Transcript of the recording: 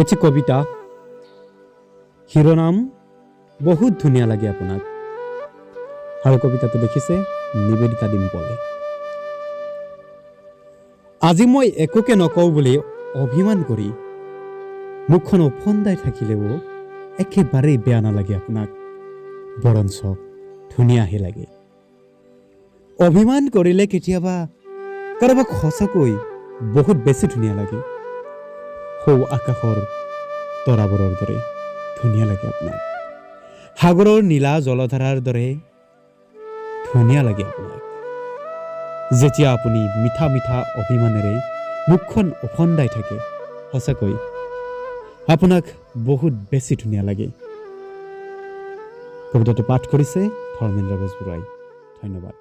এটি কবিতা শিৰোনাম বহুত ধুনীয়া লাগে আপোনাক আৰু কবিতাটো লিখিছে নিবেদিতা ডিম্পলে। আজি মই একোকে নকওঁ বুলি অভিমান কৰি মুখখন ওফন্দাই থাকিলেও একেবাৰেই বেয়া নালাগে আপোনাক, বৰঞ্চ ধুনীয়াহে লাগে। অভিমান কৰিলে কেতিয়াবা কাৰোবাক সঁচাকৈ বহুত বেছি ধুনীয়া লাগে। সৌ আকাশৰ তৰাবোৰৰ দৰে ধুনীয়া লাগে আপোনাক, সাগৰৰ নীলা জলধাৰাৰ দৰে ধুনীয়া লাগে আপোনাক। যেতিয়া আপুনি মিঠা মিঠা অভিমানেৰে মুখখন ওফন্দাই থাকে, সঁচাকৈ আপোনাক বহুত বেছি ধুনীয়া লাগে। কবিতাটো পাঠ কৰিছে ধৰ্মেন্দ্ৰ বেজবৰুৱাই। ধন্যবাদ।